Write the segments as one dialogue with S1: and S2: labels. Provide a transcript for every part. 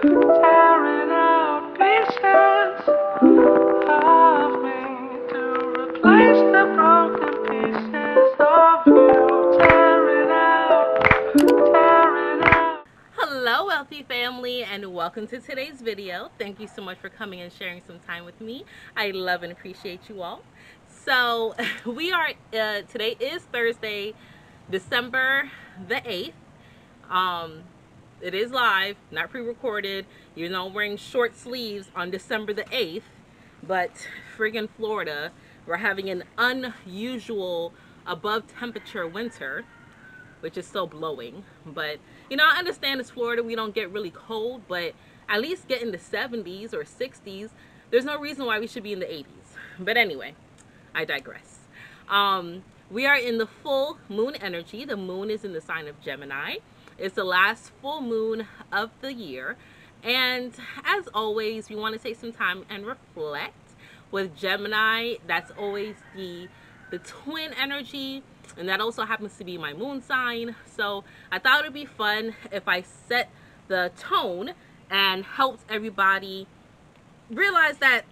S1: tearing out pieces of me to replace the broken pieces of you. Tearing out.
S2: Hello, wealthy family, and welcome to today's video. Thank you so much for coming and sharing some time with me. I love and appreciate you all. So we are today is Thursday, December the 8th. It is live, not pre-recorded. You're not wearing short sleeves on December the 8th, but friggin' Florida, we're having an unusual above temperature winter, which is still blowing. But you know, I understand it's Florida, we don't get really cold, but at least get in the 70s or 60s. There's no reason why we should be in the 80s. But anyway, I digress. We are in the full moon energy. The moon is in the sign of Gemini. It's the last full moon of the year, and as always, we want to take some time and reflect. With Gemini, that's always the twin energy, and that also happens to be my moon sign. So I thought it would be fun if I set the tone and helped everybody realize that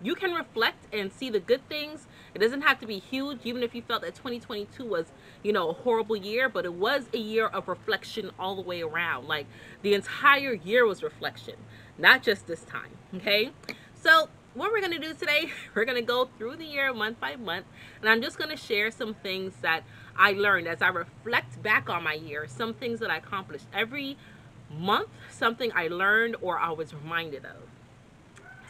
S2: you can reflect and see the good things. It doesn't have to be huge, even if you felt that 2022 was, you know, a horrible year, but it was a year of reflection all the way around. Like, the entire year was reflection, not just this time, okay? So what we're going to do today, we're going to go through the year month by month, and I'm just going to share some things that I learned as I reflect back on my year, some things that I accomplished every month, something I learned or I was reminded of.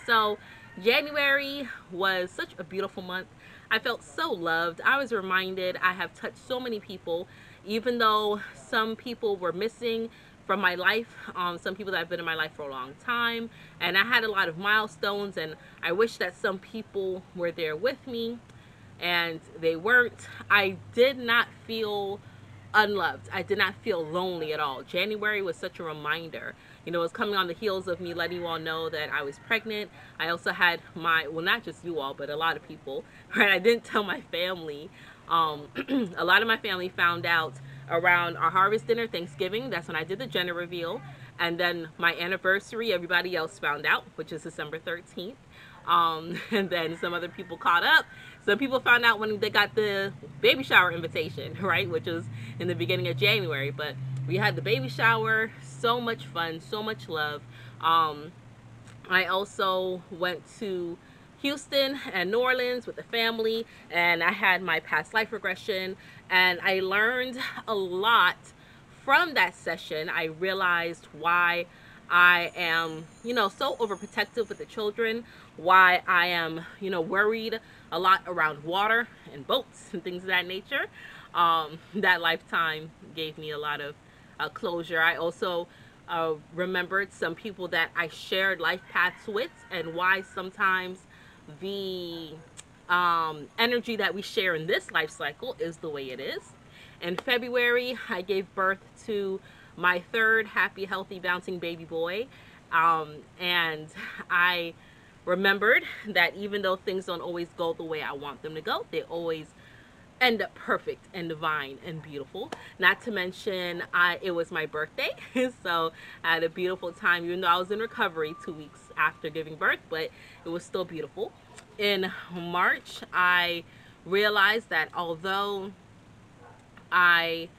S2: So January was such a beautiful month. I felt so loved. I was reminded I have touched so many people, even though some people were missing from my life, some people that have been in my life for a long time, and I had a lot of milestones, and I wish that some people were there with me, and they weren't. I did not feel unloved. I did not feel lonely at all. January was such a reminder. You know, it was coming on the heels of me letting you all know that I was pregnant. I also had my, well, not just you all, but a lot of people, right? I didn't tell my family. A lot of my family found out around our harvest dinner, Thanksgiving. That's when I did the gender reveal. And then my anniversary, everybody else found out, which is December 13th. And then some other people caught up. Some people found out when they got the baby shower invitation, right? Which was in the beginning of January. But we had the baby shower, so much fun, so much love. I also went to Houston and New Orleans with the family, and I had my past life regression, and I learned a lot from that session. I realized why I am, you know, so overprotective with the children, why I am, you know, worried a lot around water and boats and things of that nature. That lifetime gave me a lot of closure. I also remembered some people that I shared life paths with, and why sometimes the energy that we share in this life cycle is the way it is. In February, I gave birth to my third happy, healthy, bouncing baby boy. And I remembered that even though things don't always go the way I want them to go, they always end up perfect and divine and beautiful. Not to mention, it was my birthday, so I had a beautiful time, even though I was in recovery 2 weeks after giving birth, but it was still beautiful. In March, I realized that although I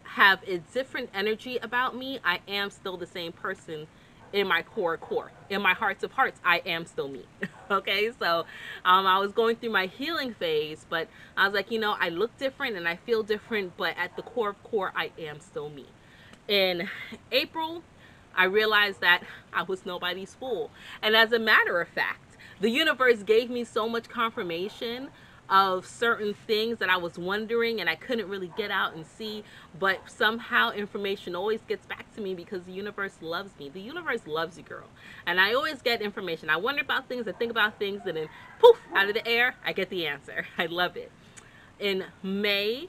S2: have a different energy about me, I am still the same person in my core. In my hearts of hearts, I am still me. Okay, so I was going through my healing phase, but I was like, you know, I look different and I feel different, but at the core of core, I am still me. In April, I realized that I was nobody's fool. And as a matter of fact, the universe gave me so much confirmation of certain things that I was wondering and I couldn't really get out and see, but somehow information always gets back to me because the universe loves me. The universe loves you, girl. And I always get information. I wonder about things, I think about things, and then poof, out of the air, I get the answer. I love it. In May,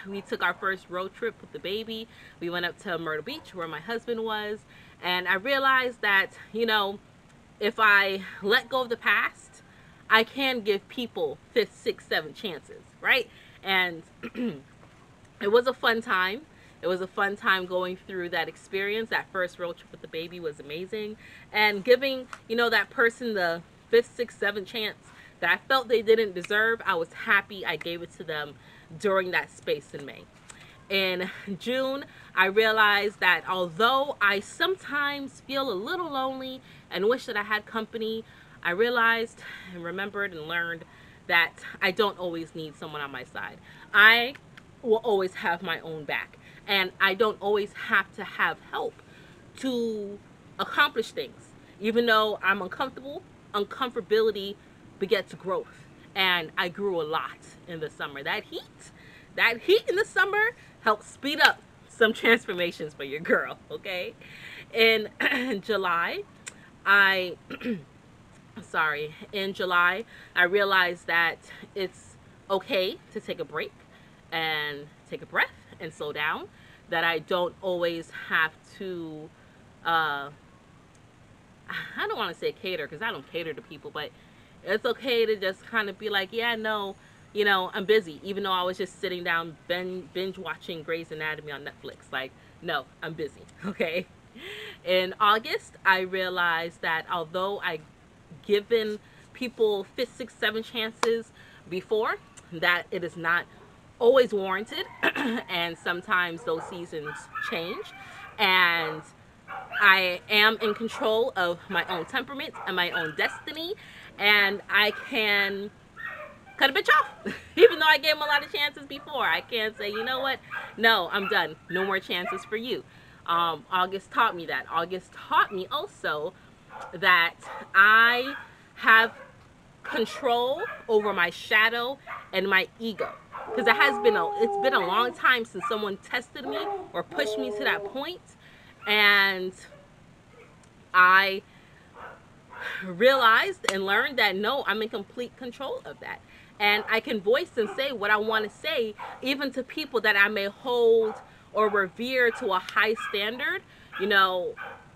S2: we took our first road trip with the baby. We went up to Myrtle Beach where my husband was, and I realized that, you know, if I let go of the past, I can give people 5th, 6th, 7th chances, right? And it was a fun time. It was a fun time going through that experience. That first road trip with the baby was amazing. And giving, that person the fifth, sixth, seventh chance that I felt they didn't deserve, I was happy I gave it to them during that space in May. In June, I realized that although I sometimes feel a little lonely and wish that I had company, I realized and remembered and learned that I don't always need someone on my side. I will always have my own back, and I don't always have to have help to accomplish things. Even though I'm uncomfortable, uncomfortability begets growth, and I grew a lot in the summer. That heat in the summer helped speed up some transformations for your girl, okay? In July, I in July, I realized that it's okay to take a break and take a breath and slow down. That I don't always have to, I don't want to say cater, because I don't cater to people, but it's okay to just kind of be like, yeah, no, I'm busy, even though I was just sitting down binge watching Grey's Anatomy on Netflix. Like, no, I'm busy, okay? In August, I realized that although I given people 5, 6, 7 chances before, that it is not always warranted, and sometimes those seasons change, and I am in control of my own temperament and my own destiny, and I can cut a bitch off. Even though I gave him a lot of chances before, I can't say, you know what, no, I'm done, no more chances for you. August taught me that. August taught me also that I have control over my shadow and my ego, because it's been a long time since someone tested me or pushed me to that point, and I realized and learned that no, I'm in complete control of that, and I can voice and say what I want to say, even to people that I may hold or revere to a high standard.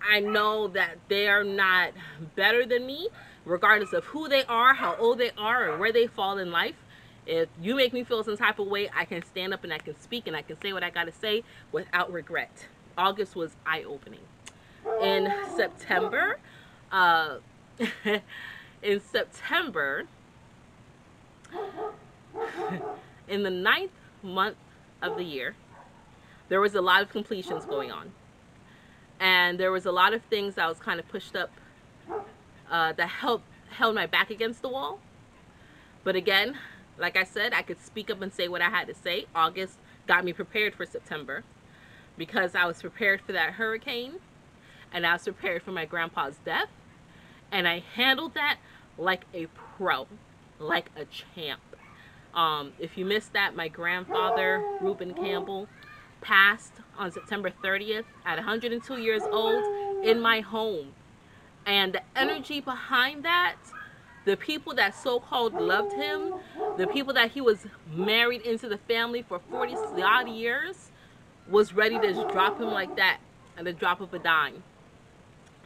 S2: I know that they are not better than me, regardless of who they are, how old they are, or where they fall in life. If you make me feel some type of way, I can stand up and I can speak and I can say what I got to say without regret. August was eye-opening. In September, in September, in the 9th month of the year, there was a lot of completions going on. And there was a lot of things that was kind of pushed up that held my back against the wall. But again, like I said, I could speak up and say what I had to say. August got me prepared for September, because I was prepared for that hurricane, and I was prepared for my grandpa's death, and I handled that like a pro, like a champ. If you missed that, my grandfather, Reuben Campbell, passed on September 30th at 102 years old in my home. And the energy behind that, the people that so-called loved him, the people that he was married into the family for 40 odd years, was ready to just drop him like that at the drop of a dime.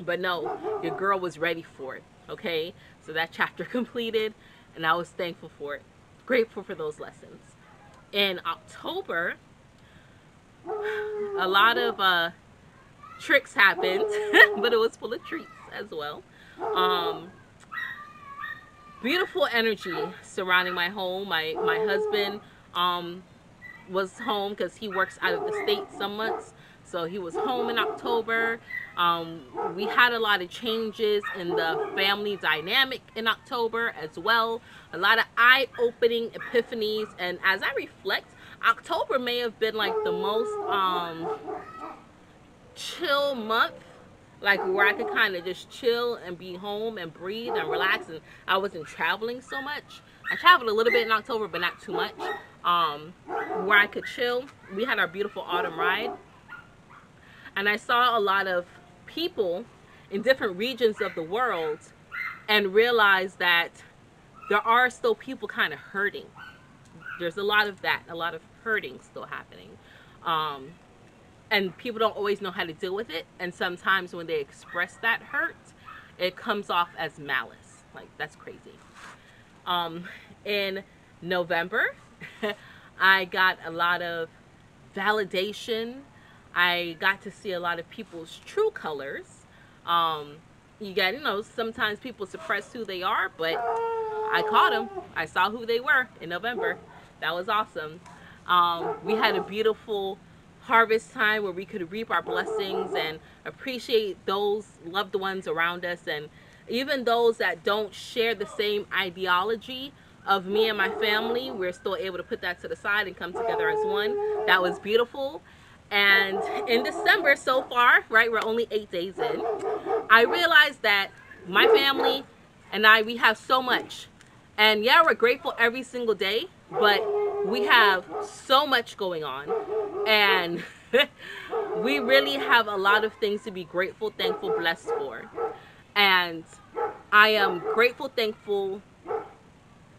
S2: But no, your girl was ready for it, okay? So that chapter completed, and I was thankful for it, grateful for those lessons. In October, a lot of tricks happened, but it was full of treats as well. Beautiful energy surrounding my home. My husband was home because he works out of the state some months, so he was home in October. We had a lot of changes in the family dynamic in October as well. A lot of eye-opening epiphanies, and as I reflect, October may have been like the most chill month, like where I could kind of just chill and be home and breathe and relax, and I wasn't traveling so much. I traveled a little bit in October, but not too much. Where I could chill. We had our beautiful autumn ride, and I saw a lot of people in different regions of the world, and realized that there are still people kind of hurting. There's a lot of that, a lot of hurting still happening. And people don't always know how to deal with it, and sometimes when they express that hurt, it comes off as malice. Like, that's crazy. In November, I got a lot of validation. I got to see a lot of people's true colors. You get, sometimes people suppress who they are, but I caught them. I saw who they were in November. That was awesome. We had a beautiful harvest time where we could reap our blessings and appreciate those loved ones around us, and even those that don't share the same ideology of me and my family. We're still able to put that to the side and come together as one. That was beautiful. And in December so far, right, we're only 8 days in, I realized that my family and we have so much. And yeah, we're grateful every single day, but we have so much going on. And we really have a lot of things to be grateful, thankful, blessed for. And I am grateful, thankful,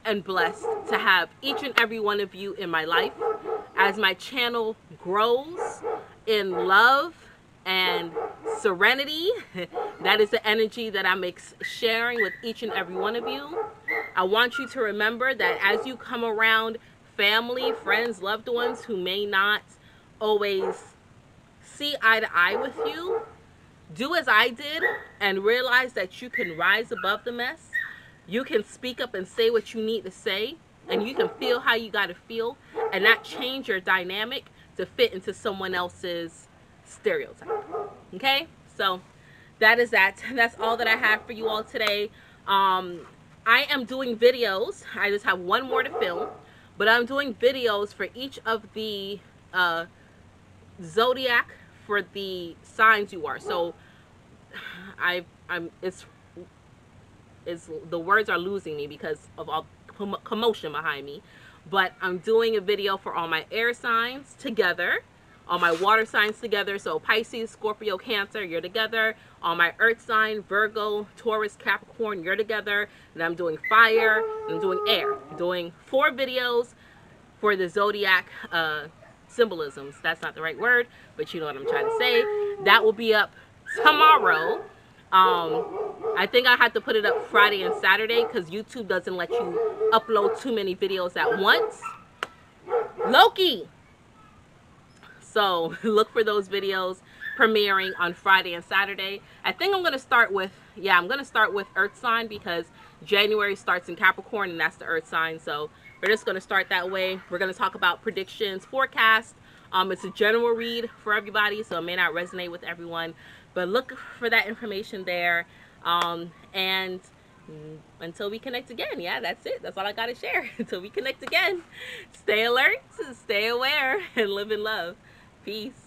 S2: and blessed to have each and every one of you in my life as my channel grows in love and serenity. That is the energy that I'm sharing with each and every one of you. I want you to remember that as you come around family, friends, loved ones who may not always see eye to eye with you, do as I did and realize that you can rise above the mess. You can speak up and say what you need to say, and you can feel how you got to feel, and not change your dynamic to fit into someone else's stereotype. Okay? So that is that. That's all that I have for you all today. I am doing videos. I just have one more to film, but I'm doing videos for each of the zodiac for the signs you are. So it's the words are losing me because of all commotion behind me, but I'm doing a video for all my air signs together, all my water signs together. So Pisces, Scorpio, Cancer, you're together. All my earth sign, Virgo, Taurus, Capricorn, you're together. And I'm doing fire, and I'm doing air. I'm doing 4 videos for the zodiac symbolisms. That's not the right word, but you know what I'm trying to say. That will be up tomorrow. I think I had to put it up Friday and Saturday because YouTube doesn't let you upload too many videos at once. Loki! So look for those videos premiering on Friday and Saturday. I think I'm going to start with, I'm going to start with Earth sign because January starts in Capricorn and that's the Earth sign. So we're just going to start that way. We're going to talk about predictions, forecast. It's a general read for everybody, so it may not resonate with everyone. But look for that information there. And until we connect again, that's it. That's all I got to share. Until we connect again, stay alert, stay aware, and live in love. Peace.